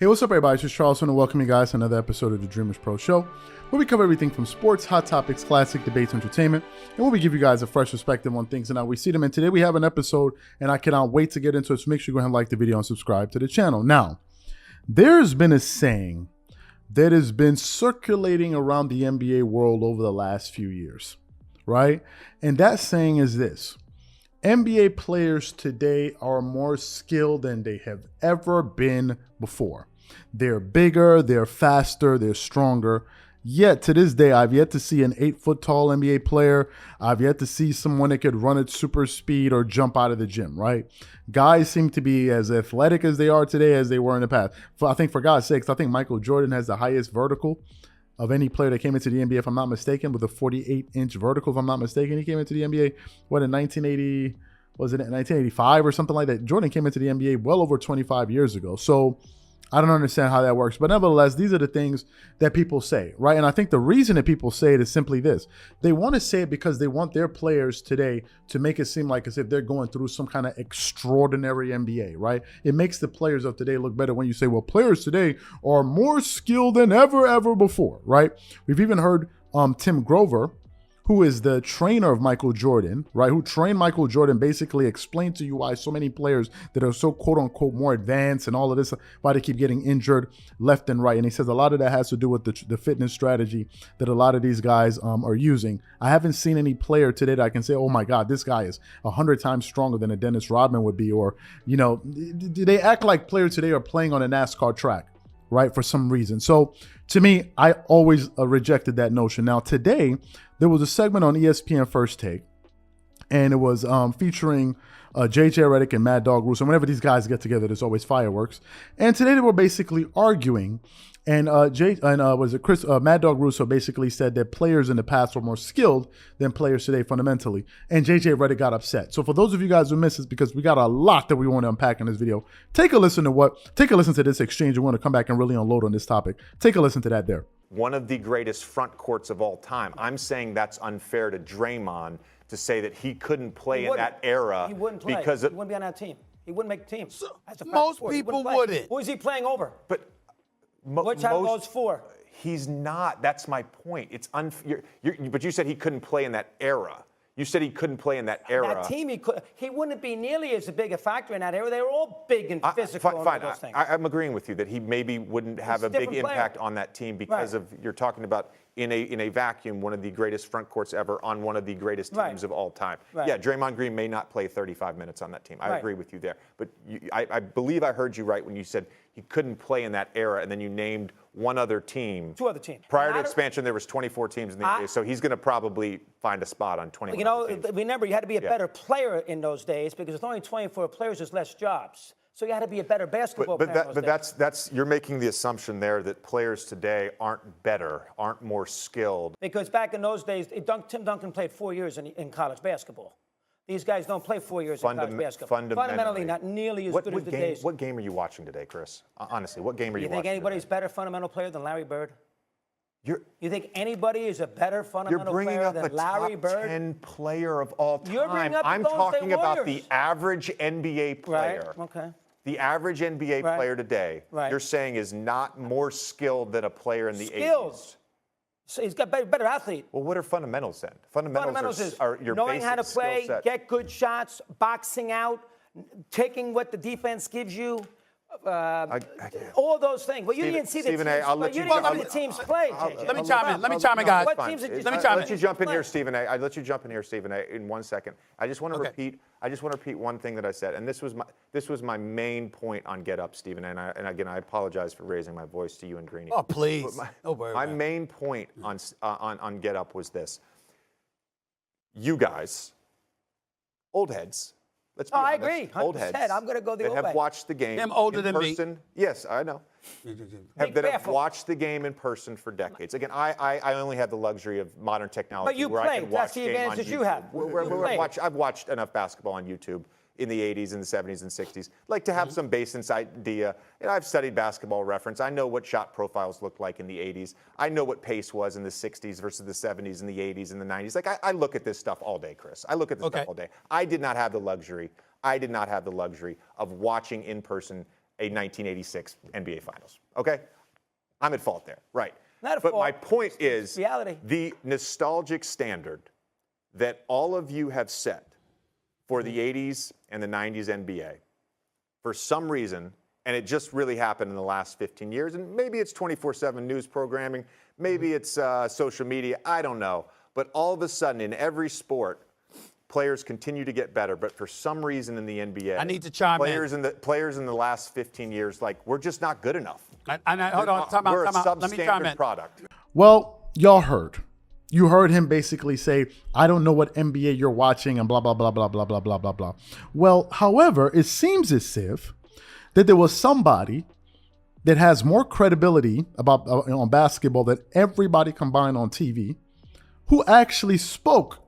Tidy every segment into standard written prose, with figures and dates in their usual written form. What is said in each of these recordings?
Hey, what's up, everybody? It's just Charles, and welcome you guys to another episode of the Dreamerspro Show, where we cover everything from sports, hot topics, classic debates, entertainment, and where we give you guys a fresh perspective on things and how we see them. And today we have an episode, and I cannot wait to get into it, so make sure you go ahead and like the video and subscribe to the channel. Now, there's been a saying that has been circulating around the NBA world over the last few years, right? And that saying is this: NBA players today are more skilled than they have ever been before. They're bigger, they're faster, they're stronger. Yet to this day, I've yet to see an 8-foot tall NBA player. I've yet to see someone that could run at super speed or jump out of the gym, right? Guys seem to be as athletic as they are today as they were in the past. I think, for God's sakes, I think Michael Jordan has the highest vertical of any player that came into the NBA, if I'm not mistaken, with a 48-inch vertical, if I'm not mistaken. He came into the NBA, what, in 1980, was it 1985 or something like that? Jordan came into the NBA well over 25 years ago. So I don't understand how that works. But nevertheless, these are the things that people say, right? And I think the reason that people say it is simply this. They want to say it because they want their players today to make it seem like as if they're going through some kind of extraordinary NBA, right? It makes the players of today look better when you say, well, players today are more skilled than ever before, right? We've even heard Tim Grover, who is the trainer of Michael Jordan, right? Who trained Michael Jordan, basically explained to you why so many players that are so quote unquote more advanced and all of this, why they keep getting injured left and right. And he says a lot of that has to do with the fitness strategy that a lot of these guys are using. I haven't seen any player today that I can say, oh my God, this guy is 100 times stronger than a Dennis Rodman would be. Or, you know, they act like players today are playing on a NASCAR track, right? For some reason. So to me, I always rejected that notion. Now today, there was a segment on ESPN First Take, and it was featuring JJ Redick and Mad Dog Russo. Whenever these guys get together, there's always fireworks. And today they were basically arguing, and Mad Dog Russo basically said that players in the past were more skilled than players today fundamentally. And JJ Redick got upset. So for those of you guys who missed this, because we got a lot that we want to unpack in this video, take a listen to this exchange. We want to come back and really unload on this topic. Take a listen to that there. One of the greatest front courts of all time. I'm saying that's unfair to Draymond to say that he couldn't play in that era. He wouldn't play. Because he wouldn't be on that team. He wouldn't make the team. Most people wouldn't. Who is he playing over? But which out of those four? He's not. That's my point. It's unfair. But you said he couldn't play in that era. You said he couldn't play in that era. That team, he wouldn't be nearly as big a factor in that era. They were all big and physical. Fine. Those things. I'm agreeing with you that he maybe wouldn't have a big impact on that team because of, you're talking about in a vacuum, one of the greatest front courts ever on one of the greatest teams of all time. Right. Yeah, Draymond Green may not play 35 minutes on that team. I agree with you there. But I believe I heard you right when you said he couldn't play in that era, and then you named one other team. Two other teams. Prior to expansion, there was 24 teams in the NBA, so he's going to probably find a spot on 21 You know, teams. remember, you had to be a better player in those days because with only 24 players, there's less jobs. So you had to be a better basketball player. But that's you're making the assumption there that players today aren't better, aren't more skilled. Because back in those days, Tim Duncan played 4 years in college basketball. These guys don't play 4 years in college basketball. Fundamentally, not nearly as good as the days. What game are you watching today, Chris? Honestly, what game are you watching? You think anybody's better fundamental player than Larry Bird? You think anybody is a better fundamental player than Larry Bird? You're bringing up a top 10 player of all time. You're bringing up I'm talking about the average NBA player. Right. Okay. The average NBA player today, you're saying is not more skilled than a player in the 80s. So he's got better athlete. Well, what are fundamentals then? Fundamentals are your knowing basic how to play, skill set. get good shots, boxing out, taking what the defense gives you. All those things. Well, you didn't see the teams play. Let me chime in, guys. Let you jump in here, Stephen A. I'll let you jump in here, Stephen A. in 1 second. I just want to repeat one thing that I said, and this was my main point on Get Up, Stephen A. And again, I apologize for raising my voice to you and Greeny. Oh, please. My main point on Get Up was this: you guys, old heads. Let's be honest. I agree. 100%. Old heads. I'm going to go the old way. That have watched the game Them older in than me. person. Yes, I know. That have watched the game in person for decades. Again, I only have the luxury of modern technology. But you where played. I can watch That's the advantage you have. I've watched enough basketball on YouTube in the 80s and the 70s and 60s. Like to have some basic idea. And I've studied Basketball Reference. I know what shot profiles looked like in the 80s. I know what pace was in the 60s versus the 70s and the 80s and the 90s. Like I look at this stuff all day, Chris. I look at this stuff all day. I did not have the luxury of watching in person a 1986 NBA Finals. Okay? I'm at fault there. Right. Not a but fault. my point is reality. The nostalgic standard that all of you have set for the 80s and the 90s NBA, for some reason, and it just really happened in the last 15 years, and maybe it's 24/7 news programming, maybe it's social media, I don't know. But all of a sudden, in every sport, players continue to get better. But for some reason in the NBA, I need to chime in. Players in the last 15 years, like, we're just not good enough. Hold on, time We're out. a Let me chime substandard in. product. Well, y'all heard. You heard him basically say, I don't know what NBA you're watching and blah, blah, blah, blah, blah, blah, blah, blah, blah. Well, however, it seems as if that there was somebody that has more credibility about on basketball than everybody combined on TV who actually spoke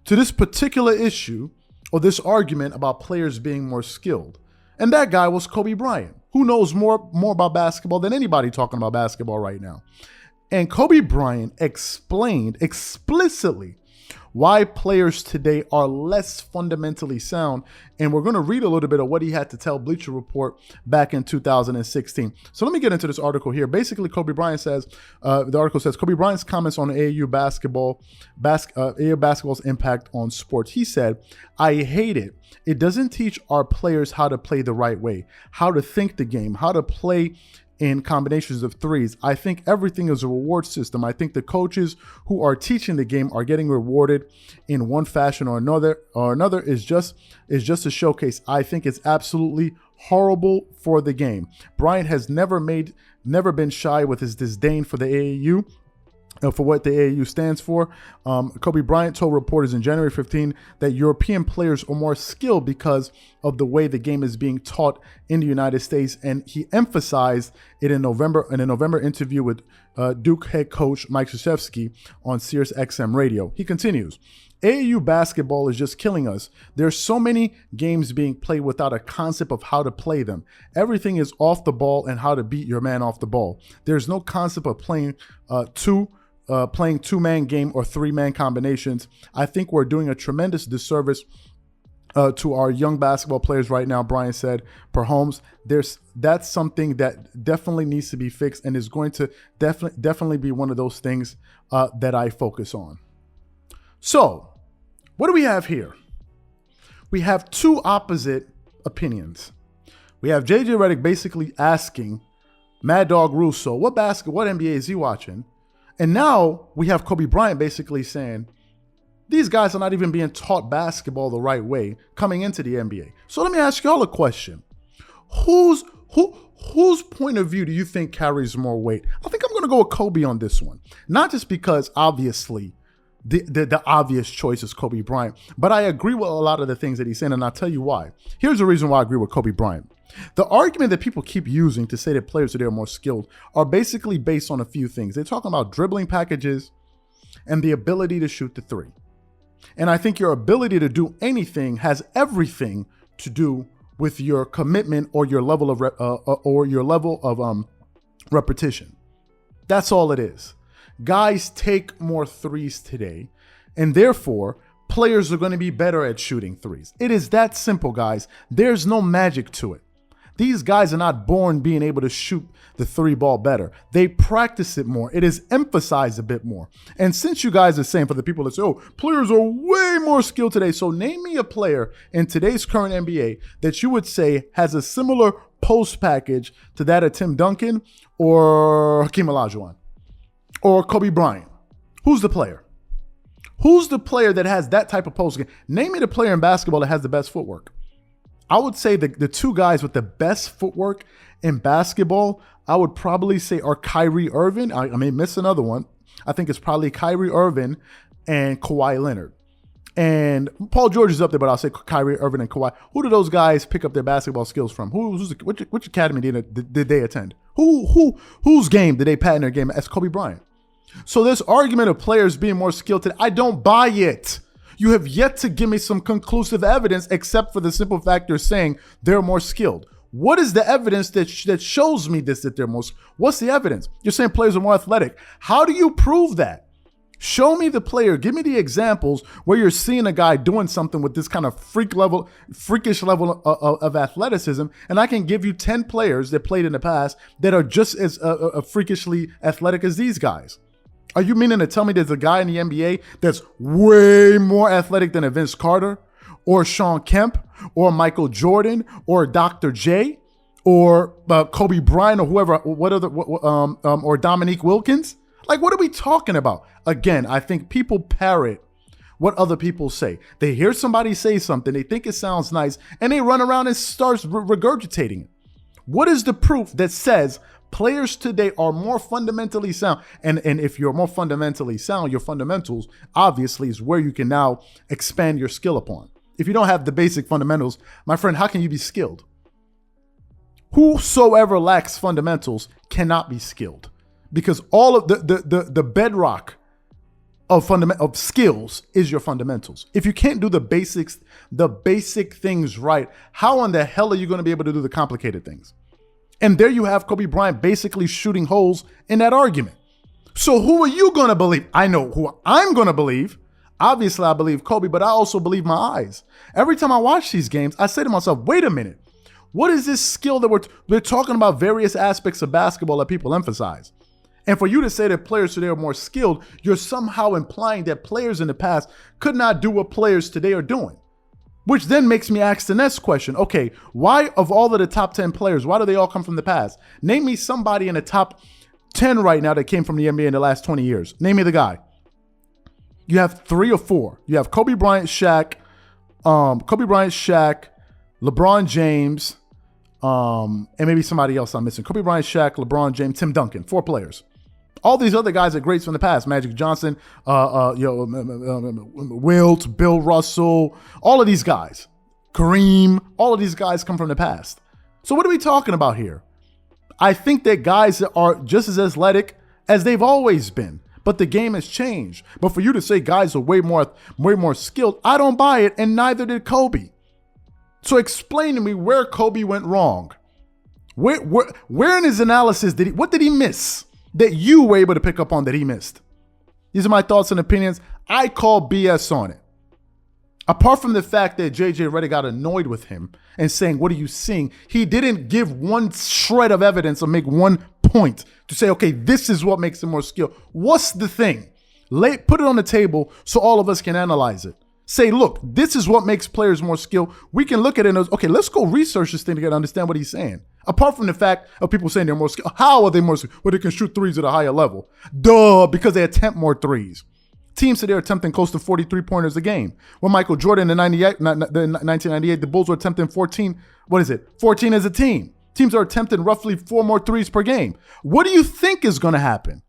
to this particular issue or this argument about players being more skilled. And that guy was Kobe Bryant, who knows more about basketball than anybody talking about basketball right now. And Kobe Bryant explained explicitly why players today are less fundamentally sound. And we're going to read a little bit of what he had to tell Bleacher Report back in 2016. So let me get into this article here. Basically, Kobe Bryant says, the article says, Kobe Bryant's comments on AAU basketball's impact on sports. He said, I hate it. It doesn't teach our players how to play the right way, how to think the game, how to play in combinations of threes. I think everything is a reward system. I think the coaches who are teaching the game are getting rewarded in one fashion or another is just a showcase. I think it's absolutely horrible for the game. Bryant has never been shy with his disdain for the AAU. For what the AAU stands for. Kobe Bryant told reporters in January 15 that European players are more skilled because of the way the game is being taught in the United States. And he emphasized it in a November interview with Duke head coach Mike Krzyzewski on Sirius XM radio. He continues, AAU basketball is just killing us. There's so many games being played without a concept of how to play them. Everything is off the ball and how to beat your man off the ball. There's no concept of playing two-man game or three-man combinations. I think we're doing a tremendous disservice to our young basketball players right now, Bryant said per Holmes. That's something that definitely needs to be fixed and is going to definitely be one of those things that I focus on. So, what do we have here? We have two opposite opinions. We have JJ Redick basically asking Mad Dog Russo, what NBA is he watching? And now we have Kobe Bryant basically saying, these guys are not even being taught basketball the right way coming into the NBA. So let me ask y'all a question. Whose point of view do you think carries more weight? I think I'm going to go with Kobe on this one. Not just because obviously the obvious choice is Kobe Bryant, but I agree with a lot of the things that he's saying, and I'll tell you why. Here's the reason why I agree with Kobe Bryant. The argument that people keep using to say that players today are more skilled are basically based on a few things. They're talking about dribbling packages and the ability to shoot the three. And I think your ability to do anything has everything to do with your commitment or your level of repetition. That's all it is. Guys take more threes today, and therefore players are going to be better at shooting threes. It is that simple, guys. There's no magic to it. These guys are not born being able to shoot the three ball better. They practice it more. It is emphasized a bit more. And since you guys are saying, for the people that say, oh, players are way more skilled today, so name me a player in today's current NBA that you would say has a similar post package to that of Tim Duncan or Hakeem Olajuwon or Kobe Bryant. Who's the player? Who's the player that has that type of post game? Name me the player in basketball that has the best footwork. I would say the two guys with the best footwork in basketball, I would probably say are Kyrie Irving. I may miss another one. I think it's probably Kyrie Irving and Kawhi Leonard. And Paul George is up there, but I'll say Kyrie Irving and Kawhi. Who do those guys pick up their basketball skills from? Which academy did they attend? Whose game did they patent their game? That's Kobe Bryant. So this argument of players being more skilled today, I don't buy it. You have yet to give me some conclusive evidence except for the simple fact you're saying they're more skilled. What is the evidence that shows me this, that they're more? What's the evidence? You're saying players are more athletic. How do you prove that? Show me the player. Give me the examples where you're seeing a guy doing something with this kind of freakish level of athleticism, and I can give you 10 players that played in the past that are just as freakishly athletic as these guys. Are you meaning to tell me there's a guy in the NBA that's way more athletic than a Vince Carter or Sean Kemp or Michael Jordan or Dr. J or Kobe Bryant or whoever, or Dominique Wilkins? Like, what are we talking about? Again, I think people parrot what other people say. They hear somebody say something, they think it sounds nice, and they run around and start regurgitating it. What is the proof that says players today are more fundamentally sound? And if you're more fundamentally sound, your fundamentals obviously is where you can now expand your skill upon. If you don't have the basic fundamentals, my friend, how can you be skilled? Whosoever lacks fundamentals cannot be skilled. Because all of the bedrock of skills is your fundamentals. If you can't do the basic things right, how in the hell are you going to be able to do the complicated things? And there you have Kobe Bryant basically shooting holes in that argument. So who are you going to believe? I know who I'm going to believe. Obviously, I believe Kobe, but I also believe my eyes. Every time I watch these games, I say to myself, wait a minute. What is this skill that we're talking about various aspects of basketball that people emphasize? And for you to say that players today are more skilled, you're somehow implying that players in the past could not do what players today are doing. Which then makes me ask the next question. Okay, why of all of the top 10 players, why do they all come from the past? Name me somebody in the top 10 right now that came from the NBA in the last 20 years. Name me the guy. You have 3 or 4. You have Kobe Bryant, Shaq, LeBron James, and maybe somebody else I'm missing. Kobe Bryant, Shaq, LeBron James, Tim Duncan. 4 players. All these other guys are greats from the past. Magic Johnson, Wilt, Bill Russell, all of these guys. Kareem, all of these guys come from the past. So what are we talking about here? I think that guys are just as athletic as they've always been, but the game has changed. But for you to say guys are way more skilled, I don't buy it, and neither did Kobe. So explain to me where Kobe went wrong. Where in his analysis what did he miss that you were able to pick up on that he missed? These are my thoughts and opinions. I call BS on it. Apart from the fact that JJ Redick got annoyed with him and saying, what are you seeing? He didn't give one shred of evidence or make one point to say, okay, this is what makes him more skilled. What's the thing? Put it on the table so all of us can analyze it. Say, look, this is what makes players more skilled. We can look at it and okay, let's go research this thing to get to understand what he's saying. Apart from the fact of people saying they're more skilled. How are they more skilled? Well, they can shoot threes at a higher level. Duh, because they attempt more threes. Teams today are attempting close to 43 pointers a game. When Michael Jordan in 1998, the Bulls were attempting 14. What is it? 14 as a team. Teams are attempting roughly 4 more threes per game. What do you think is going to happen?